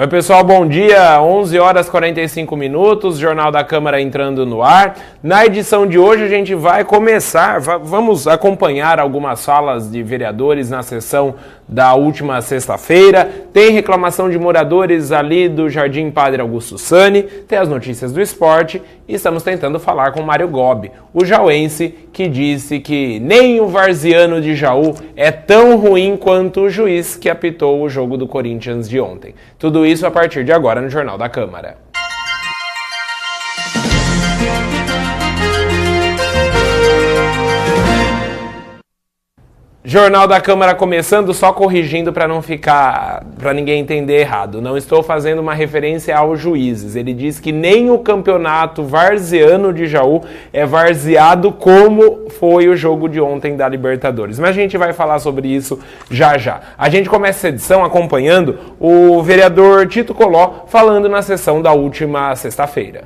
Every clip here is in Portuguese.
Oi pessoal, bom dia, 11 horas 45 minutos, Jornal da Câmara entrando no ar. Na edição de hoje a gente vai vamos acompanhar algumas falas de vereadores na sessão da última sexta-feira. Tem reclamação de moradores ali do Jardim Padre Augusto Sani, tem as notícias do esporte e estamos tentando falar com o Mário Gobi, o jauense que disse que nem o varziano de Jaú é tão ruim quanto o juiz que apitou o jogo do Corinthians de ontem. Tudo isso a partir de agora no Jornal da Câmara. Jornal da Câmara começando, só corrigindo para ninguém entender errado. Não estou fazendo uma referência aos juízes. Ele diz que nem o campeonato varziano de Jaú é varzeado como foi o jogo de ontem da Libertadores. Mas a gente vai falar sobre isso já já. A gente começa essa edição acompanhando o vereador Tito Coló falando na sessão da última sexta-feira.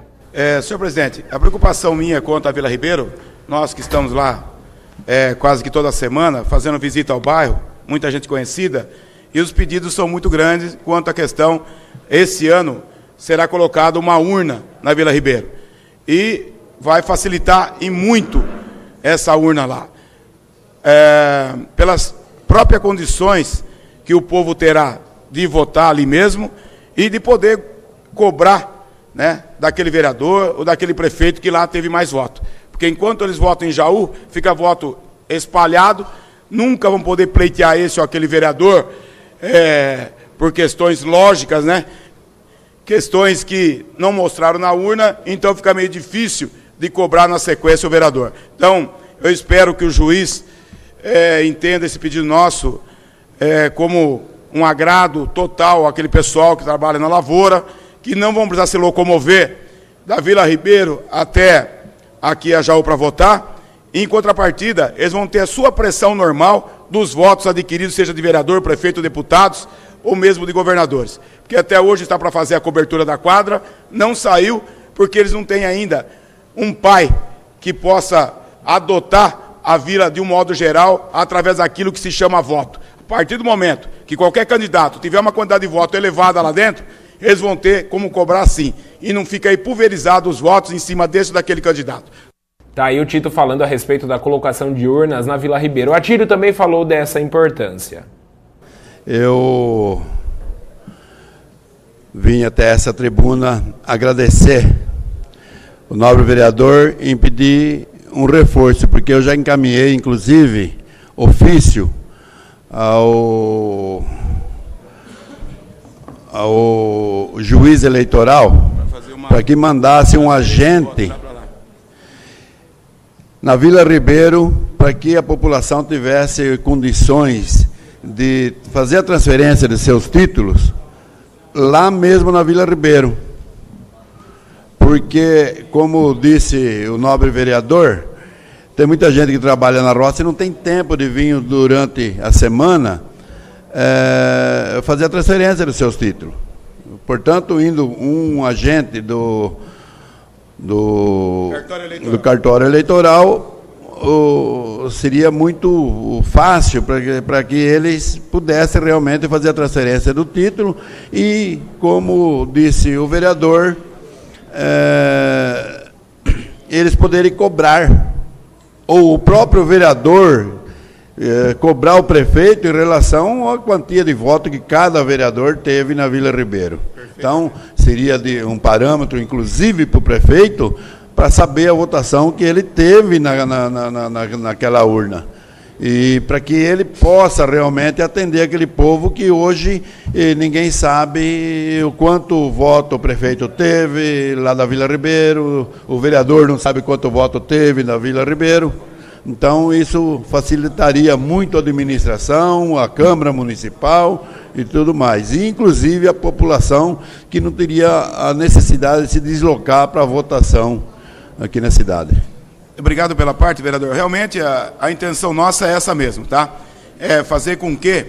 Senhor presidente, a preocupação minha quanto à Vila Ribeiro, nós que estamos lá quase que toda semana, fazendo visita ao bairro, muita gente conhecida, e os pedidos são muito grandes quanto à questão, esse ano será colocada uma urna na Vila Ribeiro, e vai facilitar e muito essa urna lá, pelas próprias condições que o povo terá de votar ali mesmo, e de poder cobrar, né, daquele vereador ou daquele prefeito que lá teve mais voto. Porque enquanto eles votam em Jaú, fica voto espalhado, nunca vão poder pleitear esse ou aquele vereador por questões lógicas, né? Questões que não mostraram na urna, então fica meio difícil de cobrar na sequência o vereador. Então, eu espero que o juiz entenda esse pedido nosso como um agrado total àquele pessoal que trabalha na lavoura, que não vão precisar se locomover da Vila Ribeiro até aqui a Jaú para votar. Em contrapartida, eles vão ter a sua pressão normal dos votos adquiridos, seja de vereador, prefeito, deputados, ou mesmo de governadores. Porque até hoje está para fazer a cobertura da quadra, não saiu, porque eles não têm ainda um pai que possa adotar a vila de um modo geral, através daquilo que se chama voto. A partir do momento que qualquer candidato tiver uma quantidade de voto elevada lá dentro, eles vão ter como cobrar sim, e não fica aí pulverizado os votos em cima desse ou daquele candidato. Tá aí o Tito falando a respeito da colocação de urnas na Vila Ribeiro. O Atílio também falou dessa importância. Eu vim até essa tribuna agradecer o nobre vereador e pedir um reforço, porque eu já encaminhei, inclusive, ofício ao juiz eleitoral para que mandasse um agente na Vila Ribeiro para que a população tivesse condições de fazer a transferência de seus títulos lá mesmo na Vila Ribeiro. Porque, como disse o nobre vereador, tem muita gente que trabalha na roça e não tem tempo de vir durante a semana fazer a transferência dos seus títulos. Portanto, indo um agente do cartório eleitoral, seria muito fácil para que eles pudessem realmente fazer a transferência do título e, como disse o vereador, eles poderem cobrar, ou o próprio vereador cobrar o prefeito em relação à quantia de voto que cada vereador teve na Vila Ribeiro. Perfeito. Então, seria um parâmetro, inclusive, para o prefeito, para saber a votação que ele teve naquela urna. E para que ele possa realmente atender aquele povo que hoje ninguém sabe o quanto voto o prefeito teve lá da Vila Ribeiro, o vereador não sabe quanto voto teve na Vila Ribeiro. Então, isso facilitaria muito a administração, a Câmara Municipal e tudo mais. E, inclusive, a população que não teria a necessidade de se deslocar para a votação aqui na cidade. Obrigado pela parte, vereador. Realmente, a intenção nossa é essa mesmo, tá? É fazer com que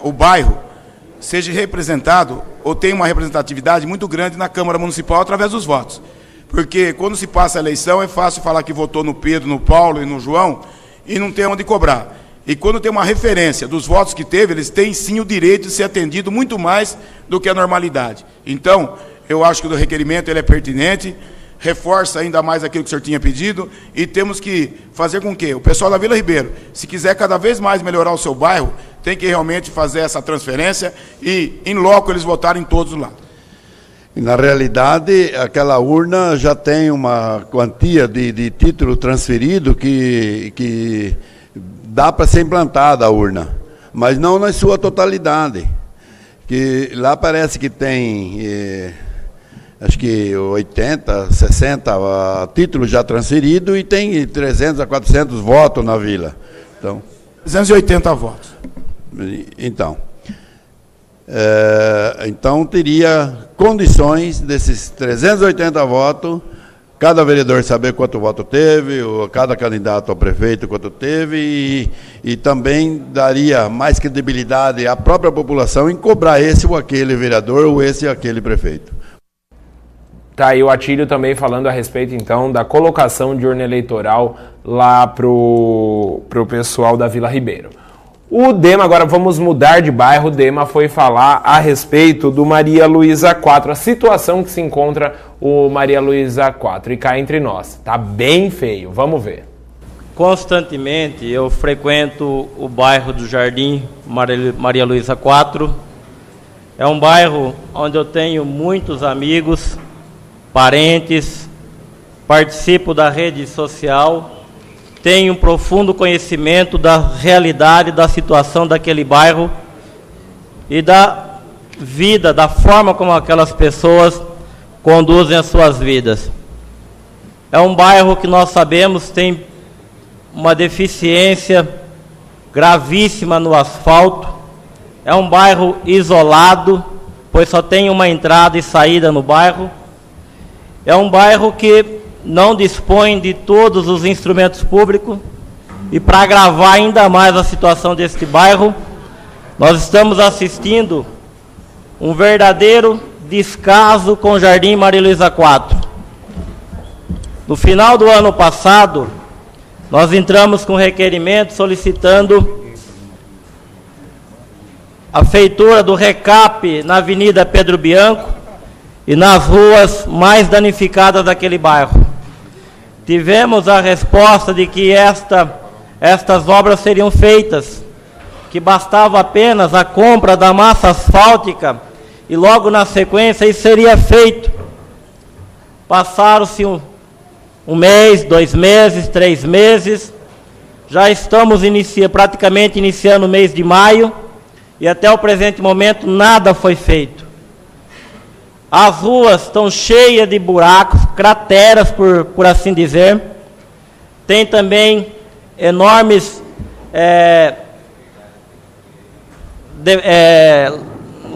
o bairro seja representado ou tenha uma representatividade muito grande na Câmara Municipal através dos votos. Porque quando se passa a eleição é fácil falar que votou no Pedro, no Paulo e no João e não tem onde cobrar. E quando tem uma referência dos votos que teve, eles têm sim o direito de ser atendido muito mais do que a normalidade. Então, eu acho que o requerimento ele é pertinente, reforça ainda mais aquilo que o senhor tinha pedido, e temos que fazer com que o pessoal da Vila Ribeiro, se quiser cada vez mais melhorar o seu bairro, tem que realmente fazer essa transferência e, em loco, eles votarem todos lá. E, na realidade, aquela urna já tem uma quantia de título transferido que dá para ser implantada a urna, mas não na sua totalidade. Que lá parece que tem, acho que 80, 60 títulos já transferidos e tem 300 a 400 votos na vila. Então, 380 votos. Então teria condições desses 380 votos, cada vereador saber quanto voto teve, ou cada candidato ao prefeito quanto teve, e também daria mais credibilidade à própria população em cobrar esse ou aquele vereador, ou esse ou aquele prefeito. Tá aí o Atílio também falando a respeito, então, da colocação de urna eleitoral lá pro pessoal da Vila Ribeiro. O Dema, agora vamos mudar de bairro, o Dema foi falar a respeito do Maria Luísa 4, a situação que se encontra o Maria Luísa 4, e cá entre nós, tá bem feio, vamos ver. Constantemente eu frequento o bairro do Jardim Maria Luísa 4, é um bairro onde eu tenho muitos amigos, parentes, participo da rede social, tenho um profundo conhecimento da realidade, da situação daquele bairro e da vida, da forma como aquelas pessoas conduzem as suas vidas. É um bairro que nós sabemos tem uma deficiência gravíssima no asfalto, é um bairro isolado, pois só tem uma entrada e saída no bairro, é um bairro que não dispõe de todos os instrumentos públicos, e para agravar ainda mais a situação deste bairro, nós estamos assistindo um verdadeiro descaso com o Jardim Maria Luísa 4. No final do ano passado, nós entramos com requerimento solicitando a feitura do recap na Avenida Pedro Bianco e nas ruas mais danificadas daquele bairro. Tivemos a resposta de que estas obras seriam feitas, que bastava apenas a compra da massa asfáltica e logo na sequência isso seria feito. Passaram-se um mês, 2 meses, 3 meses, já estamos praticamente iniciando o mês de maio e até o presente momento nada foi feito. As ruas estão cheias de buracos, crateras, por assim dizer. Tem também enormes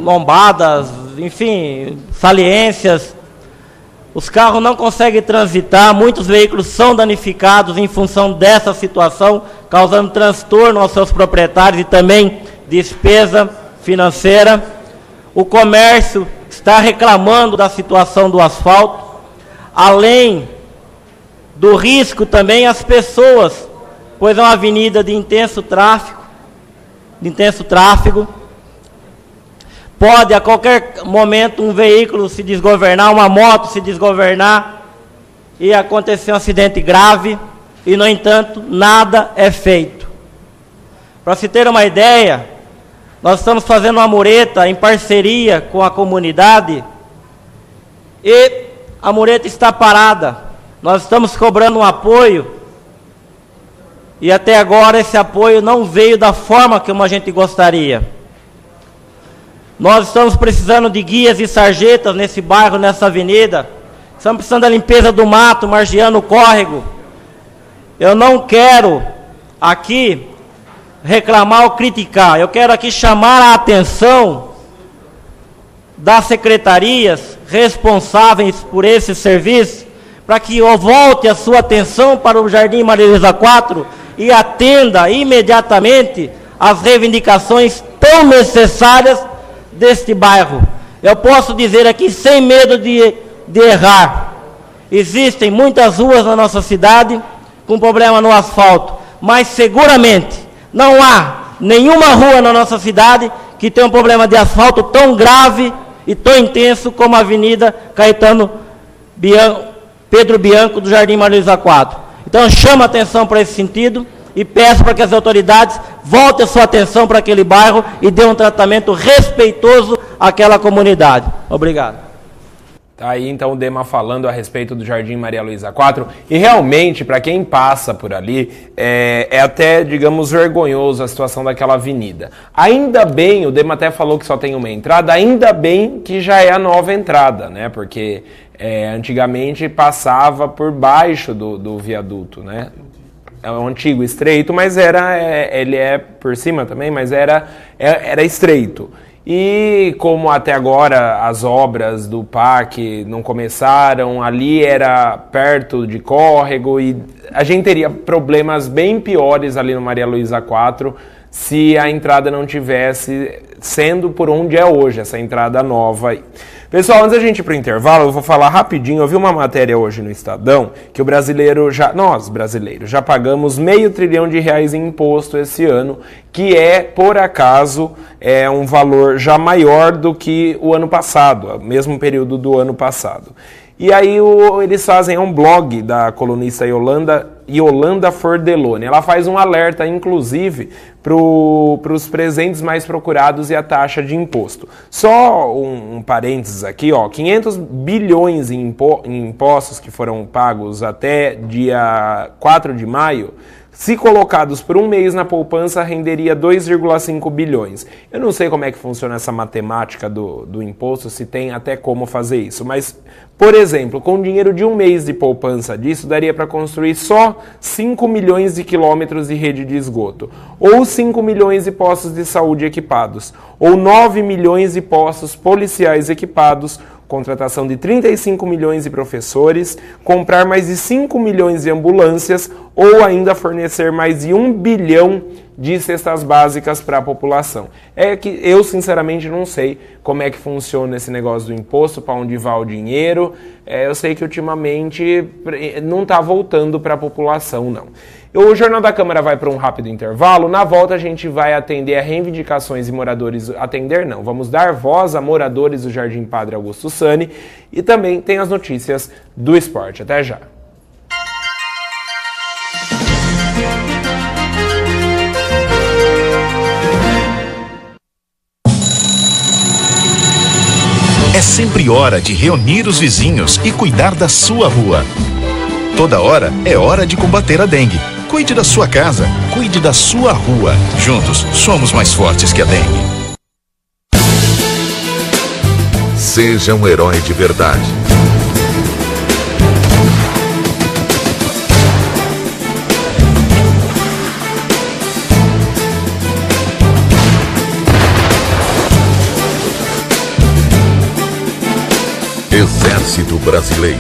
lombadas, enfim, saliências. Os carros não conseguem transitar, muitos veículos são danificados em função dessa situação, causando transtorno aos seus proprietários e também despesa financeira. O comércio está reclamando da situação do asfalto, além do risco também às pessoas, pois é uma avenida de intenso tráfego, pode a qualquer momento um veículo se desgovernar, uma moto se desgovernar e acontecer um acidente grave, e no entanto nada é feito. Para se ter uma ideia, nós estamos fazendo uma mureta em parceria com a comunidade e a mureta está parada. Nós estamos cobrando um apoio e até agora esse apoio não veio da forma como a gente gostaria. Nós estamos precisando de guias e sarjetas nesse bairro, nessa avenida. Estamos precisando da limpeza do mato, margeando o córrego. Eu não quero aqui reclamar ou criticar, eu quero aqui chamar a atenção das secretarias responsáveis por esse serviço, para que volte a sua atenção para o Jardim Maria Luísa 4 e atenda imediatamente às reivindicações tão necessárias deste bairro. Eu posso dizer aqui sem medo de errar, existem muitas ruas na nossa cidade com problema no asfalto, mas seguramente Não há nenhuma rua na nossa cidade que tenha um problema de asfalto tão grave e tão intenso como a Avenida Pedro Bianco do Jardim Maria Luísa 4. Então eu chamo a atenção para esse sentido e peço para que as autoridades voltem a sua atenção para aquele bairro e dê um tratamento respeitoso àquela comunidade. Obrigado. Tá aí então o Dema falando a respeito do Jardim Maria Luísa 4, e realmente, para quem passa por ali, é até, digamos, vergonhoso a situação daquela avenida. Ainda bem, o Dema até falou que só tem uma entrada, ainda bem que já é a nova entrada, né? Porque antigamente passava por baixo do viaduto, né? É um antigo estreito, mas ele é por cima também, mas era estreito. E como até agora as obras do PAC não começaram, ali era perto de córrego e a gente teria problemas bem piores ali no Maria Luísa 4 se a entrada não tivesse sendo por onde é hoje, essa entrada nova aí. Pessoal, antes da gente ir para o intervalo, eu vou falar rapidinho. Eu vi uma matéria hoje no Estadão que nós brasileiros já pagamos R$500 bilhão em imposto esse ano, que por acaso, um valor já maior do que o ano passado, mesmo período do ano passado. E aí eles fazem um blog da colunista Yolanda Fordeloni. Ela faz um alerta, inclusive, para os presentes mais procurados e a taxa de imposto. Só um parênteses aqui, 500 bilhões em impostos que foram pagos até dia 4 de maio, se colocados por um mês na poupança, renderia 2,5 bilhões. Eu não sei como é que funciona essa matemática do imposto, se tem até como fazer isso, mas, por exemplo, com dinheiro de um mês de poupança disso, daria para construir só 5 milhões de quilômetros de rede de esgoto, ou 5 milhões de postos de saúde equipados, ou 9 milhões de postos policiais equipados, contratação de 35 milhões de professores, comprar mais de 5 milhões de ambulâncias ou ainda fornecer mais de 1 bilhão de cestas básicas para a população. É que eu, sinceramente, não sei como é que funciona esse negócio do imposto, para onde vai o dinheiro. Eu sei que, ultimamente, não está voltando para a população, não. O Jornal da Câmara vai para um rápido intervalo. Na volta, a gente vai atender a reivindicações de moradores. Atender não, vamos dar voz a moradores do Jardim Padre Augusto Sani. E também tem as notícias do esporte. Até já. É sempre hora de reunir os vizinhos e cuidar da sua rua. Toda hora é hora de combater a dengue. Cuide da sua casa, cuide da sua rua. Juntos, somos mais fortes que a dengue. Seja um herói de verdade. Exército Brasileiro.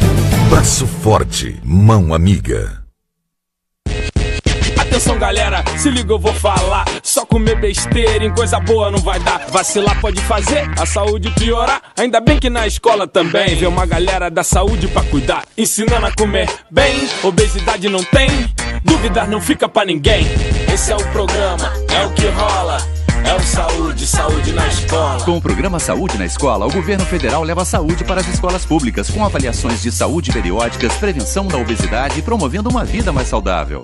Braço forte, mão amiga. Atenção galera, se liga eu vou falar. Só comer besteira em coisa boa não vai dar. Vacilar pode fazer a saúde piorar. Ainda bem que na escola também vê uma galera da saúde pra cuidar, ensinando a comer bem. Obesidade não tem, duvidar não fica pra ninguém. Esse é o programa, é o que rola. É o Saúde na Escola. Com o programa Saúde na Escola, o governo federal leva a saúde para as escolas públicas, com avaliações de saúde periódicas, prevenção da obesidade e promovendo uma vida mais saudável.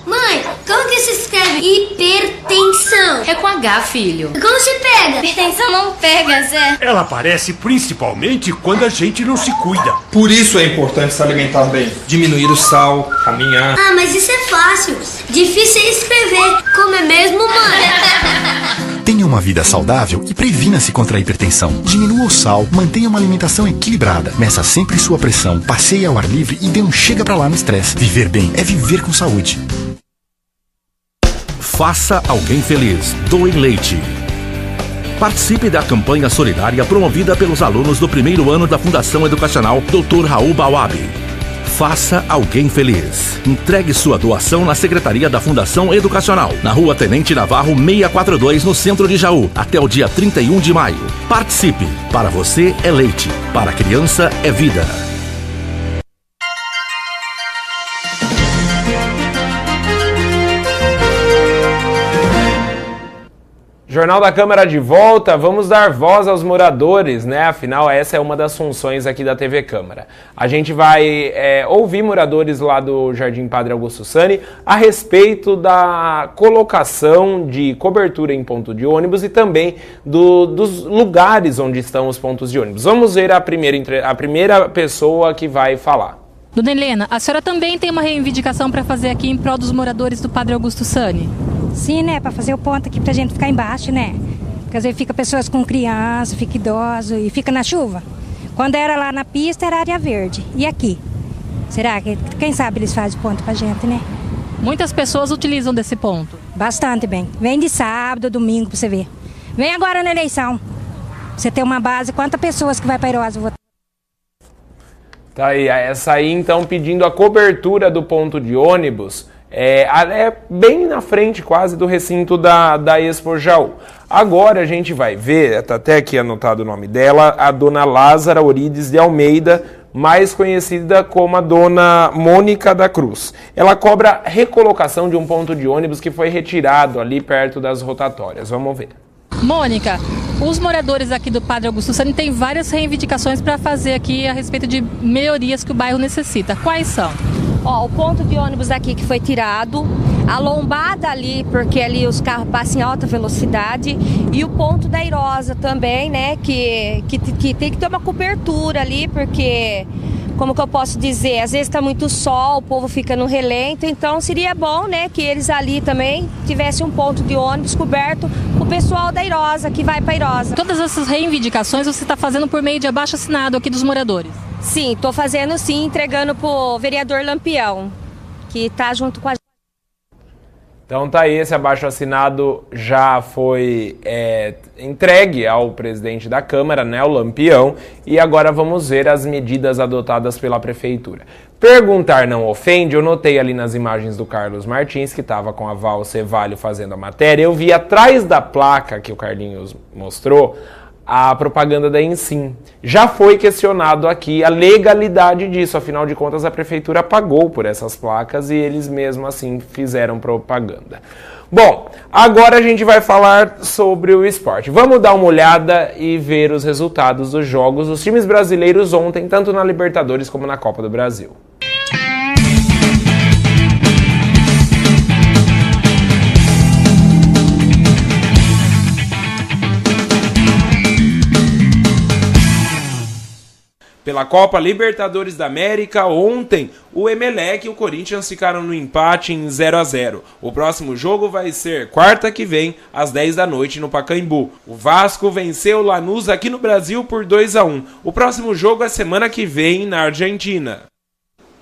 Mãe, como que se escreve hipertensão? É com H, filho. Como se pega? Hipertensão não pega, Zé. Ela aparece principalmente quando a gente não se cuida. Por isso é importante se alimentar bem. Diminuir o sal, caminhar. Ah, mas isso é fácil. Difícil é escrever. Como é mesmo, mãe? Tenha uma vida saudável e previna-se contra a hipertensão. Diminua o sal, mantenha uma alimentação equilibrada, meça sempre sua pressão, passeie ao ar livre e dê um chega pra lá no estresse. Viver bem é viver com saúde. Faça alguém feliz. Doe leite. Participe da campanha solidária promovida pelos alunos do primeiro ano da Fundação Educacional Dr. Raul Bawabi. Faça alguém feliz. Entregue sua doação na Secretaria da Fundação Educacional, na Rua Tenente Navarro 642, no centro de Jaú, até o dia 31 de maio. Participe. Para você é leite. Para a criança é vida. Jornal da Câmara de volta, vamos dar voz aos moradores, né? Afinal, essa é uma das funções aqui da TV Câmara. A gente vai ouvir moradores lá do Jardim Padre Augusto Sani a respeito da colocação de cobertura em ponto de ônibus e também dos lugares onde estão os pontos de ônibus. Vamos ver a primeira pessoa que vai falar. Dona Helena, a senhora também tem uma reivindicação para fazer aqui em prol dos moradores do Padre Augusto Sani? Sim, né? Para fazer o ponto aqui pra gente ficar embaixo, né? Porque às vezes fica pessoas com criança, fica idoso e fica na chuva. Quando era lá na pista era área verde. E aqui? Será que, quem sabe eles fazem ponto pra gente, né? Muitas pessoas utilizam desse ponto? Bastante bem. Vem de sábado, domingo pra você ver. Vem agora na eleição. Você tem uma base, quantas pessoas que vai pra Irosa votar? Tá aí, essa aí então pedindo a cobertura do ponto de ônibus. É bem na frente quase do recinto da Expo Jaú. Agora a gente vai ver, está até aqui anotado o nome dela, a dona Lázara Orides de Almeida, mais conhecida como a dona Mônica da Cruz. Ela cobra recolocação de um ponto de ônibus que foi retirado ali perto das rotatórias. Vamos ver. Mônica, os moradores aqui do Padre Augusto Sani têm várias reivindicações para fazer aqui a respeito de melhorias que o bairro necessita. Quais são? Ó, o ponto de ônibus aqui que foi tirado, a lombada ali, porque ali os carros passam em alta velocidade, e o ponto da Irosa também, né, que tem que ter uma cobertura ali, porque, como que eu posso dizer, às vezes está muito sol, o povo fica no relento, então seria bom, né, que eles ali também tivessem um ponto de ônibus coberto, o pessoal da Irosa, que vai para Irosa. Todas essas reivindicações você está fazendo por meio de abaixo-assinado aqui dos moradores? Sim, estou fazendo sim, entregando para o vereador Lampião, que está junto com a gente. Então tá aí, esse abaixo-assinado já foi entregue ao presidente da Câmara, né, o Lampião, e agora vamos ver as medidas adotadas pela Prefeitura. Perguntar não ofende, eu notei ali nas imagens do Carlos Martins, que estava com a Val Cevalho fazendo a matéria, eu vi atrás da placa que o Carlinhos mostrou, a propaganda da Ensim. Já foi questionado aqui a legalidade disso, afinal de contas a prefeitura pagou por essas placas e eles mesmo assim fizeram propaganda. Bom, agora a gente vai falar sobre o esporte. Vamos dar uma olhada e ver os resultados dos jogos dos times brasileiros ontem, tanto na Libertadores como na Copa do Brasil. Pela Copa Libertadores da América, ontem o Emelec e o Corinthians ficaram no empate em 0-0. O próximo jogo vai ser quarta que vem, às 10 da noite, no Pacaembu. O Vasco venceu o Lanús aqui no Brasil por 2-1. O próximo jogo é semana que vem, na Argentina.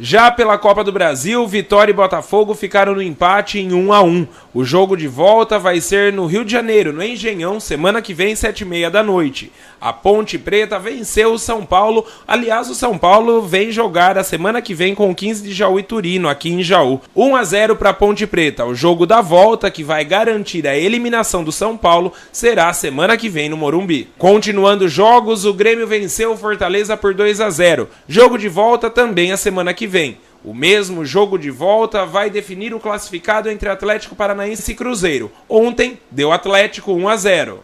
Já pela Copa do Brasil, Vitória e Botafogo ficaram no empate em 1-1. O jogo de volta vai ser no Rio de Janeiro, no Engenhão, semana que vem, 7h30 da noite. A Ponte Preta venceu o São Paulo. Aliás, o São Paulo vem jogar a semana que vem com o 15 de Jaú e Turino, aqui em Jaú. 1-0 para a Ponte Preta. O jogo da volta, que vai garantir a eliminação do São Paulo, será semana que vem no Morumbi. Continuando os jogos, o Grêmio venceu o Fortaleza por 2-0. Jogo de volta também a semana que vem. O mesmo jogo de volta vai definir o classificado entre Atlético Paranaense e Cruzeiro. Ontem, deu Atlético 1-0.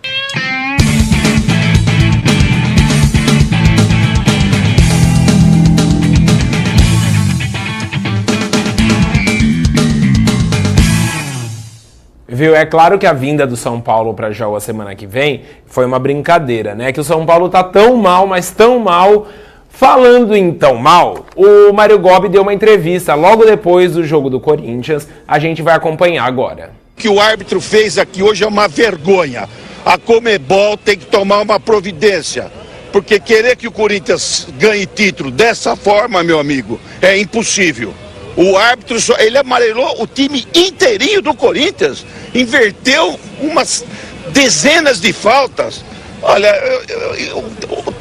Viu? É claro que a vinda do São Paulo para Jaú a semana que vem foi uma brincadeira, né? Que o São Paulo tá tão mal, mas tão mal. Falando em tão mal, o Mário Gobi deu uma entrevista logo depois do jogo do Corinthians. A gente vai acompanhar agora. O que o árbitro fez aqui hoje é uma vergonha. A Conmebol tem que tomar uma providência. Porque querer que o Corinthians ganhe título dessa forma, meu amigo, é impossível. O árbitro, ele amarelou o time inteirinho do Corinthians, inverteu umas dezenas de faltas. Olha,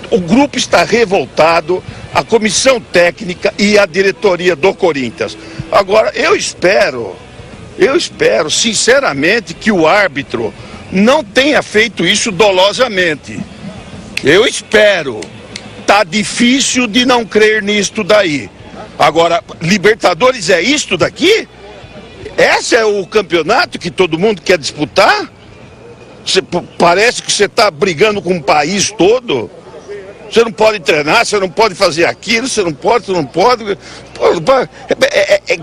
o grupo está revoltado, a comissão técnica e a diretoria do Corinthians. Agora, eu espero sinceramente que o árbitro não tenha feito isso dolosamente. Eu espero. Tá difícil de não crer nisto daí. Agora, Libertadores é isto daqui? Esse é o campeonato que todo mundo quer disputar? Parece que você está brigando com o país todo. Você não pode treinar, você não pode fazer aquilo, você não pode.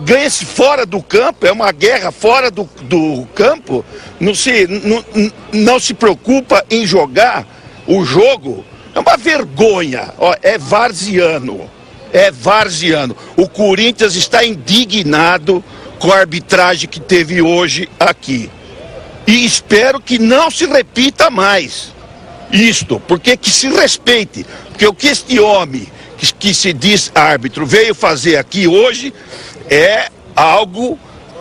Ganha-se fora do campo, é uma guerra fora do campo. Não se preocupa em jogar o jogo. É uma vergonha. Ó, é varziano. É varziano. O Corinthians está indignado com a arbitragem que teve hoje aqui. E espero que não se repita mais isto, porque que se respeite. Porque o que este homem, que se diz árbitro, veio fazer aqui hoje é algo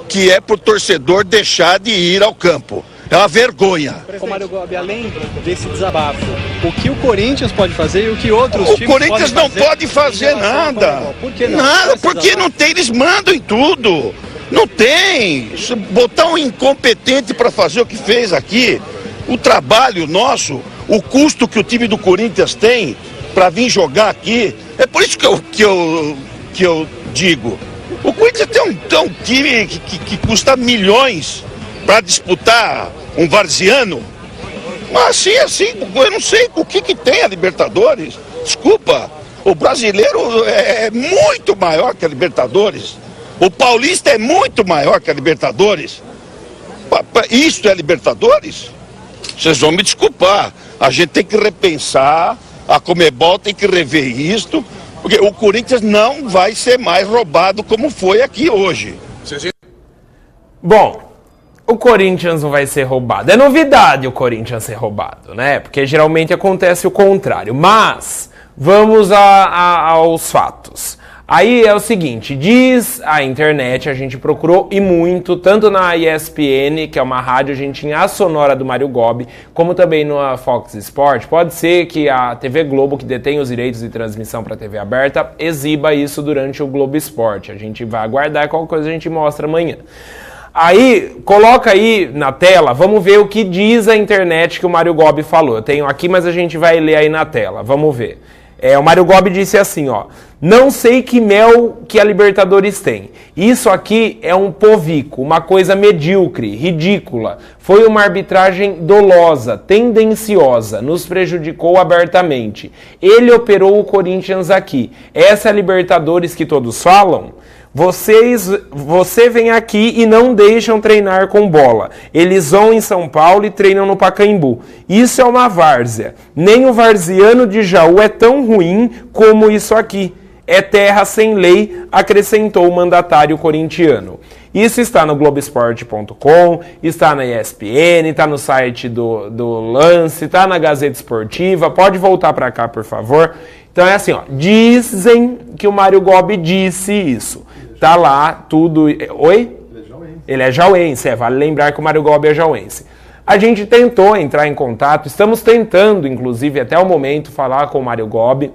que é para o torcedor deixar de ir ao campo. É uma vergonha. Ô Mário Gobi, além desse desabafo, o que o Corinthians pode fazer e o que outros times podem fazer? O Corinthians não pode fazer nada. Por que não? Nada, porque não tem, eles mandam em tudo. Não tem. Botar um incompetente para fazer o que fez aqui, o trabalho nosso, o custo que o time do Corinthians tem para vir jogar aqui, é por isso que eu digo. O Corinthians tem um time que custa milhões para disputar um varziano. Mas assim, eu não sei o que tem a Libertadores. Desculpa, o brasileiro é muito maior que a Libertadores. O paulista é muito maior que a Libertadores. Isso é Libertadores? Vocês vão me desculpar. A gente tem que repensar, a Conmebol tem que rever isto, porque o Corinthians não vai ser mais roubado como foi aqui hoje. Bom, o Corinthians não vai ser roubado. É novidade o Corinthians ser roubado, né? Porque geralmente acontece o contrário. Mas vamos aos fatos. Aí é o seguinte, diz a internet, a gente procurou e muito, tanto na ESPN, que é uma rádio, a gente tinha a sonora do Mário Gobi, como também na Fox Sport. Pode ser que a TV Globo, que detém os direitos de transmissão para a TV aberta, exiba isso durante o Globo Esporte. A gente vai aguardar, qualquer coisa a gente mostra amanhã. Aí, coloca aí na tela, vamos ver o que diz a internet que o Mário Gobi falou. Eu tenho aqui, mas a gente vai ler aí na tela, vamos ver. O Mário Gobi disse assim, ó: não sei que mel que a Libertadores tem. Isso aqui é um povico, uma coisa medíocre, ridícula. Foi uma arbitragem dolosa, tendenciosa, nos prejudicou abertamente. Ele operou o Corinthians aqui. Essa é a Libertadores que todos falam? Você vem aqui e não deixam treinar com bola. Eles vão em São Paulo e treinam no Pacaembu. Isso é uma várzea. Nem o varziano de Jaú é tão ruim como isso aqui. É terra sem lei, acrescentou o mandatário corintiano. Isso está no Globoesporte.com, está na ESPN, está no site do Lance, está na Gazeta Esportiva. Pode voltar para cá, por favor. Então é assim, ó, dizem que o Mário Gobi disse isso. Tá lá tudo... Oi? Ele é jauense, vale lembrar que o Mário Gobi é jauense. A gente tentou entrar em contato, estamos tentando, inclusive, até o momento, falar com o Mário Gobi,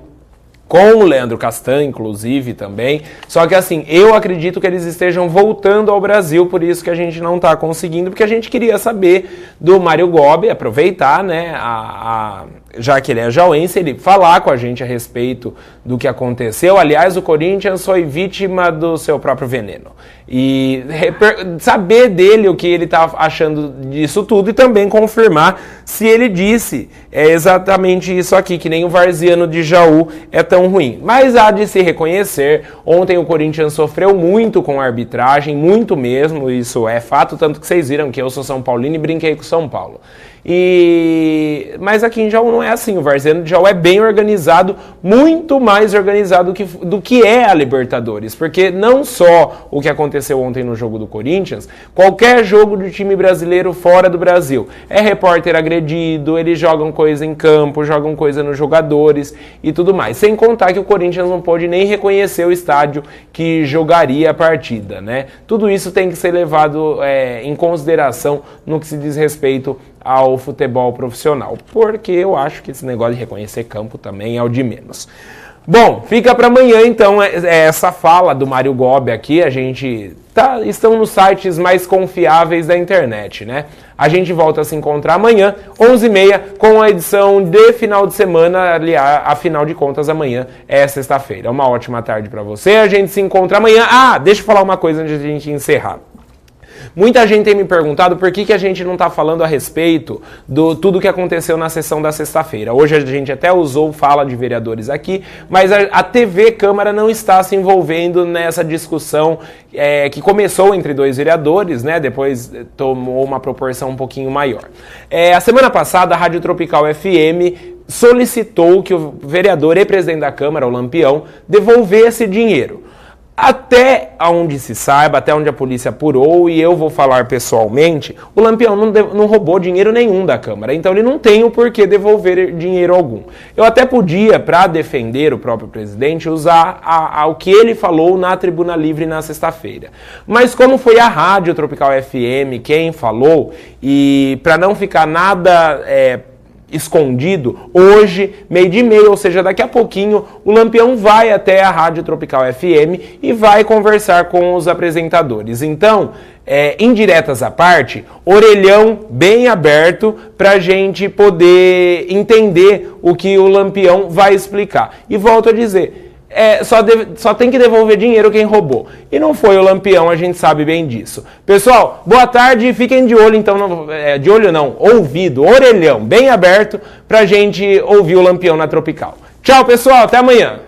com o Leandro Castan, inclusive, também. Só que, assim, eu acredito que eles estejam voltando ao Brasil, por isso que a gente não está conseguindo, porque a gente queria saber do Mário Gobi, aproveitar, né, já que ele é jauense, ele falar com a gente a respeito do que aconteceu. Aliás, o Corinthians foi vítima do seu próprio veneno. E saber dele o que ele está achando disso tudo e também confirmar se ele disse exatamente isso aqui, que nem o varziano de Jaú é tão ruim. Mas há de se reconhecer, ontem o Corinthians sofreu muito com a arbitragem, muito mesmo, isso é fato, tanto que vocês viram que eu sou São Paulino e brinquei com São Paulo. Mas aqui em Jaú não é assim, o varziano de Jaú é bem organizado, muito mais organizado do que é a Libertadores, porque não só o que aconteceu ontem no jogo do Corinthians, qualquer jogo de time brasileiro fora do Brasil, é repórter agredido, eles jogam coisa em campo, jogam coisa nos jogadores e tudo mais, sem contar que o Corinthians não pôde nem reconhecer o estádio que jogaria a partida, né? Tudo isso tem que ser levado em consideração no que se diz respeito ao futebol profissional, porque eu acho que esse negócio de reconhecer campo também é o de menos. Bom, fica para amanhã então essa fala do Mário Gobi aqui, estão nos sites mais confiáveis da internet, né? A gente volta a se encontrar amanhã, 11h30, com a edição de final de semana, aliás, afinal de contas amanhã é sexta-feira. Uma ótima tarde para você, a gente se encontra amanhã. Deixa eu falar uma coisa antes de a gente encerrar. Muita gente tem me perguntado por que a gente não está falando a respeito do tudo que aconteceu na sessão da sexta-feira. Hoje a gente até usou fala de vereadores aqui, mas a TV Câmara não está se envolvendo nessa discussão que começou entre dois vereadores, né? Depois tomou uma proporção um pouquinho maior. A semana passada, a Rádio Tropical FM solicitou que o vereador e presidente da Câmara, o Lampião, devolvesse dinheiro. Até onde se saiba, até onde a polícia apurou, e eu vou falar pessoalmente, o Lampião não roubou dinheiro nenhum da Câmara, então ele não tem o porquê devolver dinheiro algum. Eu até podia, para defender o próprio presidente, usar o que ele falou na Tribuna Livre na sexta-feira. Mas como foi a Rádio Tropical FM quem falou, e para não ficar nada escondido, hoje, 12h30, ou seja, daqui a pouquinho, o Lampião vai até a Rádio Tropical FM e vai conversar com os apresentadores. Então, indiretas à parte, orelhão bem aberto para a gente poder entender o que o Lampião vai explicar. E volto a dizer, só tem que devolver dinheiro quem roubou. E não foi o Lampião, a gente sabe bem disso. Pessoal, boa tarde e fiquem de olho, então, de olho não, ouvido, orelhão bem aberto pra gente ouvir o Lampião na Tropical. Tchau, pessoal, até amanhã.